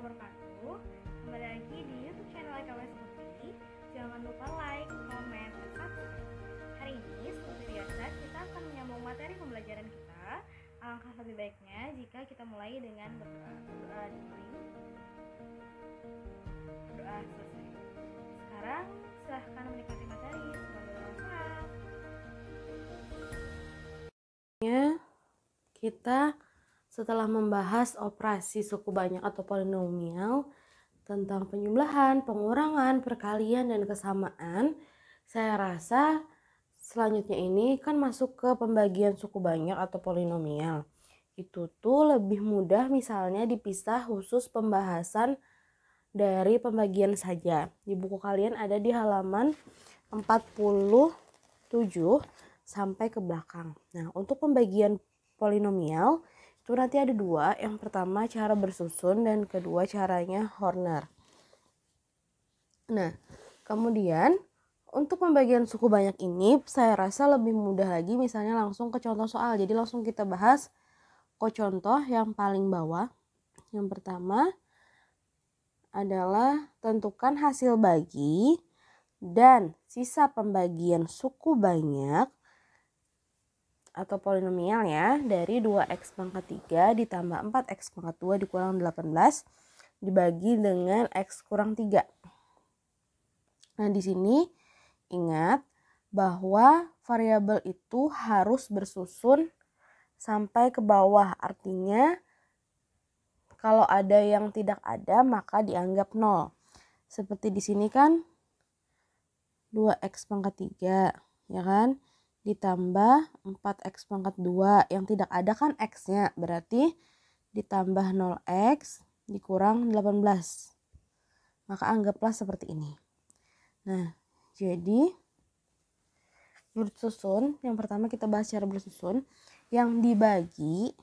wabarakatuh. Kembali lagi di YouTube channel IKWS Putri. Jangan lupa like, komen, dan subscribe. Hari ini seperti biasa kita akan menyambung materi pembelajaran kita. Alangkah lebih baiknya jika kita mulai dengan berdoa. Berdoa dimulai. Berdoa selesai. Sekarang silahkan menikmati materi. Semoga bermanfaat. Kita setelah membahas operasi suku banyak atau polinomial, tentang penjumlahan, pengurangan, perkalian, dan kesamaan, saya rasa selanjutnya ini kan masuk ke pembagian suku banyak atau polinomial. Itu tuh lebih mudah misalnya dipisah khusus pembahasan dari pembagian saja. Di buku kalian ada di halaman 47 sampai ke belakang. Nah, untuk pembagian polinomial itu nanti ada dua. Yang pertama cara bersusun dan kedua caranya Horner. Nah, kemudian untuk pembagian suku banyak ini saya rasa lebih mudah lagi misalnya langsung ke contoh soal. Jadi langsung kita bahas ke contoh yang paling bawah. Yang pertama adalah tentukan hasil bagi dan sisa pembagian suku banyak atau polinomial ya dari 2x pangkat 3 ditambah 4x pangkat 2 dikurang 18 dibagi dengan x kurang 3. Nah, di sini ingat bahwa variabel itu harus bersusun sampai ke bawah. Artinya kalau ada yang tidak ada maka dianggap 0. Seperti di sini kan 2x pangkat 3 ya kan? Ditambah 4x pangkat 2 yang tidak ada kan x-nya, berarti ditambah 0x dikurang 18. Maka anggaplah seperti ini. Nah, jadi bersusun, yang pertama kita bahas cara bersusun. Yang dibagi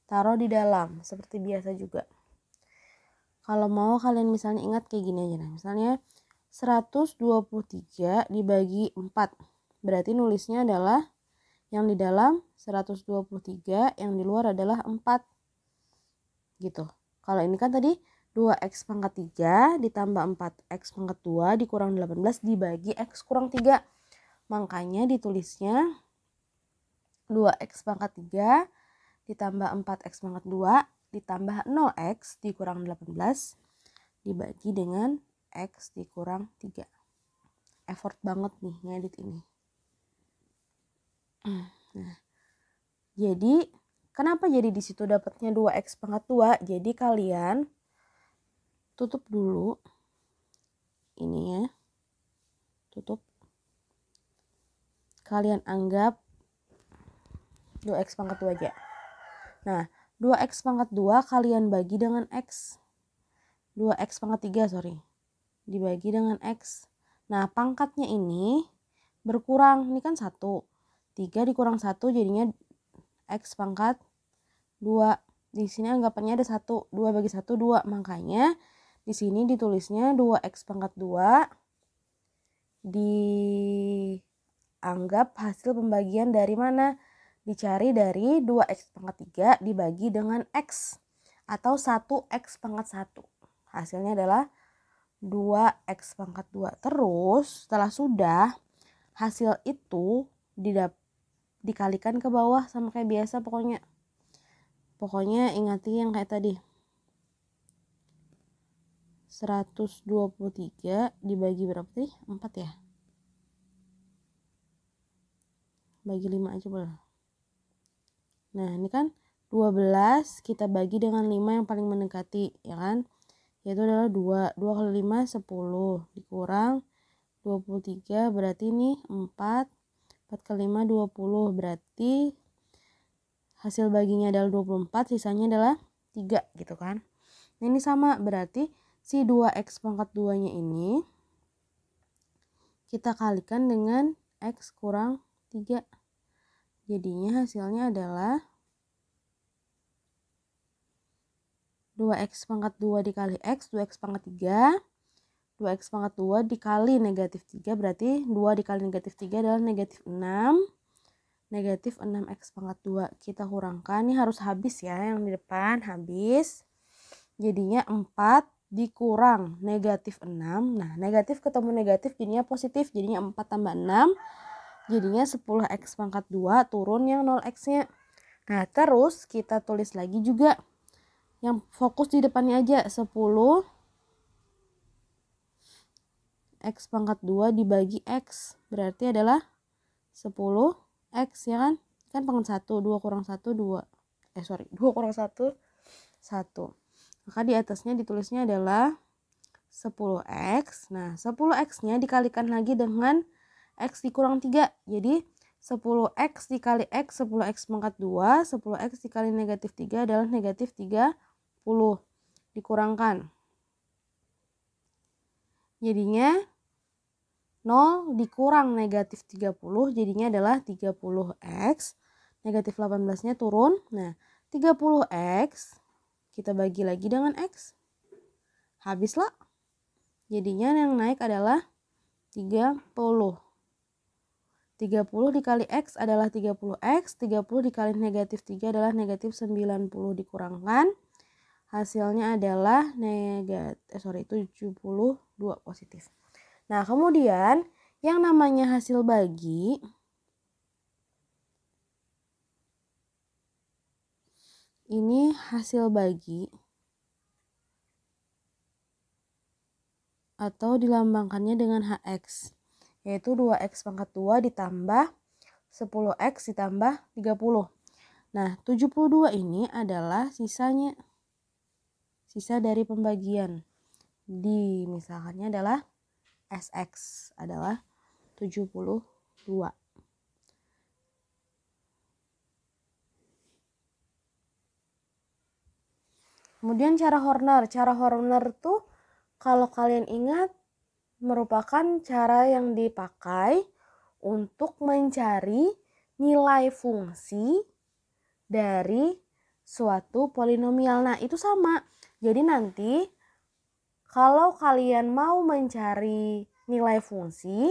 taruh di dalam seperti biasa juga. Kalau mau kalian misalnya ingat kayak gini aja. Nah, misalnya 123 dibagi 4. Berarti nulisnya adalah yang di dalam 123, yang di luar adalah 4. Gitu. Kalau ini kan tadi 2x pangkat 3 ditambah 4x pangkat 2 dikurang 18 dibagi x kurang 3. Makanya ditulisnya 2x pangkat 3 ditambah 4x pangkat 2 ditambah 0x dikurang 18 dibagi dengan x dikurang 3. Effort banget nih ngedit ini. Nah, jadi kenapa jadi di situ dapatnya 2x pangkat 2? Jadi kalian tutup dulu ini ya. Tutup. Kalian anggap 2x pangkat 2 aja. Nah, 2x pangkat 2 kalian bagi dengan x. 2x pangkat 3 dibagi dengan x. Nah, pangkatnya ini berkurang. Ini kan 1. 3 dikurang 1 jadinya x pangkat 2. Di sini anggapannya ada 1. 2 bagi 1, 2. Makanya di sini ditulisnya 2x pangkat 2 dianggap hasil pembagian dari mana? Dicari dari 2x pangkat 3 dibagi dengan x. Atau 1x pangkat 1. Hasilnya adalah 2x pangkat 2. Terus setelah sudah, hasil itu dikalikan ke bawah sama kayak biasa pokoknya. Pokoknya ingati yang kayak tadi. 123 dibagi berapa sih? 4 ya? Bagi 5 aja boleh. Nah, ini kan 12 kita bagi dengan 5 yang paling mendekati, ya kan? Yaitu adalah 2. 2 kali 5, 10. Dikurang 23, berarti ini 4. 4 kali 5, 20. Berarti hasil baginya adalah 24, sisanya adalah 3 gitu kan. Nah, ini sama, berarti si 2x pangkat 2-nya ini kita kalikan dengan x kurang 3. Jadinya hasilnya adalah 2x pangkat 2 dikali x, 2x pangkat 3. 2x pangkat 2 dikali negatif 3, berarti 2 dikali negatif 3 adalah negatif 6. Negatif 6x pangkat 2. Kita kurangkan, ini harus habis ya, yang di depan habis. jadinya 4 dikurang negatif 6. Nah, negatif ketemu negatif jadinya positif, jadinya 4 tambah 6 jadinya 10x pangkat 2 turun yang 0x-nya. Nah, terus kita tulis lagi juga yang fokus di depannya aja, 10 x pangkat 2 dibagi x berarti adalah 10 x ya kan? Kan pangkat 1, 2 kurang 1, 2. 2 kurang 1, 1. Maka di atasnya ditulisnya adalah 10x. Nah, 10x-nya dikalikan lagi dengan x dikurang 3. Jadi 10x dikali x, 10x pangkat 2, 10x dikali negatif 3 adalah negatif 30. Dikurangkan. Jadinya 0 dikurang negatif 30 jadinya adalah 30x. Negatif 18-nya turun. Nah, 30x kita bagi lagi dengan x. Habislah. Jadinya yang naik adalah 30. 30 dikali x adalah 30x. 30 dikali negatif 3 adalah negatif 90 dikurangkan. Hasilnya adalah 72 positif. Nah, kemudian yang namanya hasil bagi ini hasil bagi atau dilambangkannya dengan HX, yaitu 2x pangkat 2 ditambah 10x ditambah 30. Nah, 72 ini adalah sisanya. Sisa dari pembagian. Misalkannya adalah SX adalah 72. Kemudian cara Horner. Cara Horner tuh kalau kalian ingat merupakan cara yang dipakai untuk mencari nilai fungsi dari suatu polinomial. Nah, itu sama. Jadi nanti kalau kalian mau mencari nilai fungsi,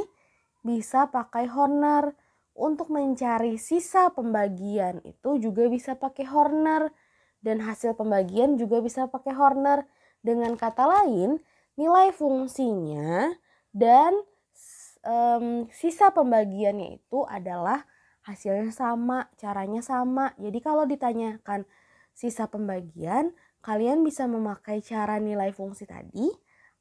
bisa pakai Horner. Untuk mencari sisa pembagian itu juga bisa pakai Horner. Dan hasil pembagian juga bisa pakai Horner. Dengan kata lain, nilai fungsinya dan sisa pembagiannya itu adalah hasilnya sama, caranya sama. Jadi kalau ditanyakan sisa pembagian, kalian bisa memakai cara nilai fungsi tadi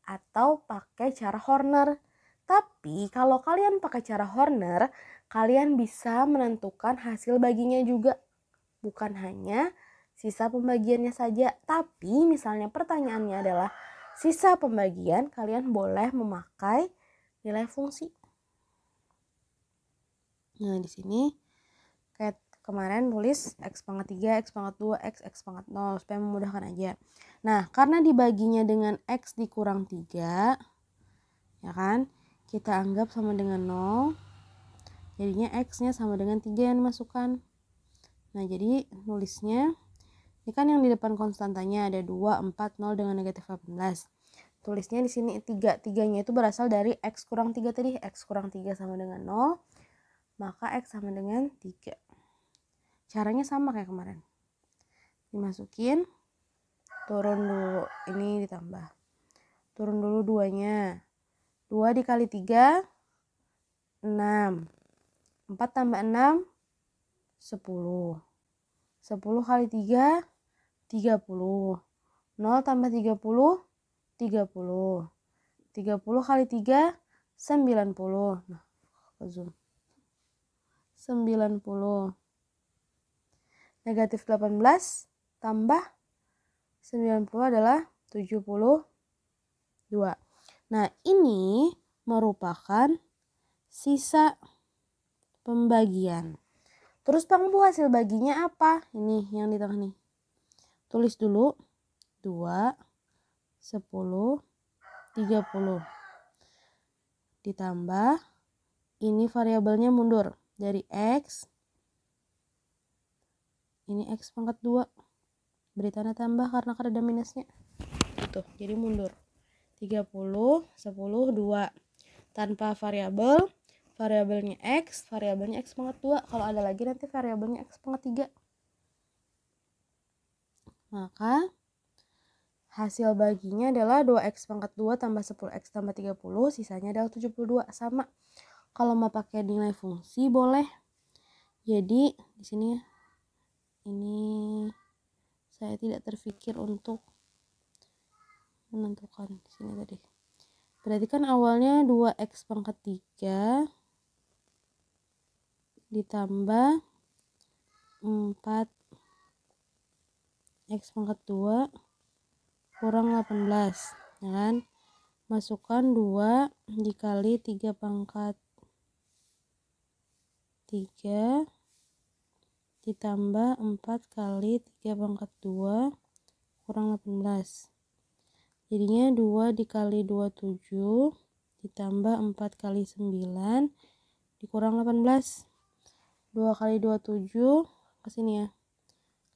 atau pakai cara Horner. Tapi kalau kalian pakai cara Horner, kalian bisa menentukan hasil baginya juga. Bukan hanya sisa pembagiannya saja. Tapi misalnya pertanyaannya adalah sisa pembagian, kalian boleh memakai nilai fungsi. Nah, di sini kayak kemarin tulis x pangkat 3, x pangkat 2, x pangkat 0 supaya memudahkan aja. Nah, karena dibaginya dengan x dikurang 3, ya kan? Kita anggap sama dengan 0. Jadinya x-nya sama dengan 3 yang dimasukkan. Nah, jadi nulisnya ini kan yang di depan konstantanya ada 2, 4, 0 dengan negatif 18. Tulisnya di sini 3. 3-nya itu berasal dari x kurang 3 tadi. X kurang 3 sama dengan 0. Maka x sama dengan 3. Caranya sama kayak kemarin. Dimasukin. Turun dulu. Ini ditambah. Turun dulu 2-nya. 2 dikali 3, 6. 4 tambah 6, 10. 10 kali 3, 30. 0 tambah 30, 30. 30 kali 3, 90. Nah, zoom. 90. Negatif 18 tambah 90 adalah 72. Nah, ini merupakan sisa pembagian. Terus Bang Bu hasil baginya apa? Ini yang di tengah nih. Tulis dulu 2, 10, 30. Ditambah ini variabelnya mundur dari x. Ini x pangkat 2. Beri tanda tambah karena ada minusnya. Tuh, jadi mundur. 30, 10, 2. Tanpa variabel, variabelnya x pangkat 2. Kalau ada lagi nanti variabelnya x pangkat 3. Maka Hasil baginya adalah 2x pangkat 2 tambah 10x tambah 30, sisanya adalah 72, sama. Kalau mau pakai nilai fungsi boleh. Jadi di sini ini saya tidak terpikir untuk menentukan di sini tadi. Berarti kan awalnya 2x pangkat 3 ditambah 4x pangkat 2 kurang 18, ya kan? Masukkan 2 dikali 3 pangkat 3 ditambah 4 kali 3 pangkat 2 kurang 18. Jadinya 2 dikali 27 ditambah 4 kali 9 dikurang 18. 2 kali 27 ke sini ya.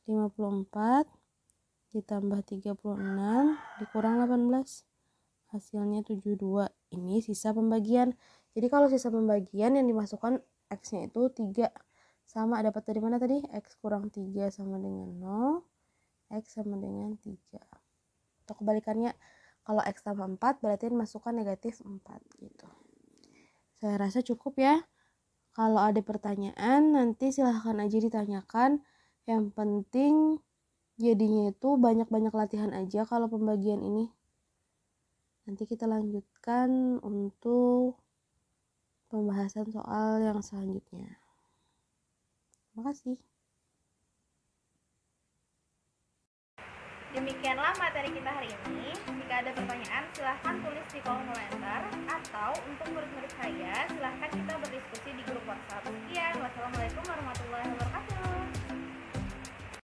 54 ditambah 36 dikurang 18. Hasilnya 72. Ini sisa pembagian. Jadi kalau sisa pembagian yang dimasukkan x-nya itu 3. Sama dapat dari mana tadi? X kurang 3 sama dengan 0. X sama dengan 3. Atau kebalikannya, kalau X tambah 4 berarti masukkan negatif 4 gitu. Saya rasa cukup ya. Kalau ada pertanyaan nanti silahkan aja ditanyakan. Yang penting jadinya itu banyak-banyak latihan aja kalau pembagian ini. Nanti kita lanjutkan untuk pembahasan soal yang selanjutnya. Terima kasih. Demikianlah materi kita hari ini. Jika ada pertanyaan silahkan tulis di kolom komentar, atau untuk murid-murid saya silahkan kita berdiskusi di grup WhatsApp. Sekian, wassalamualaikum warahmatullahi wabarakatuh.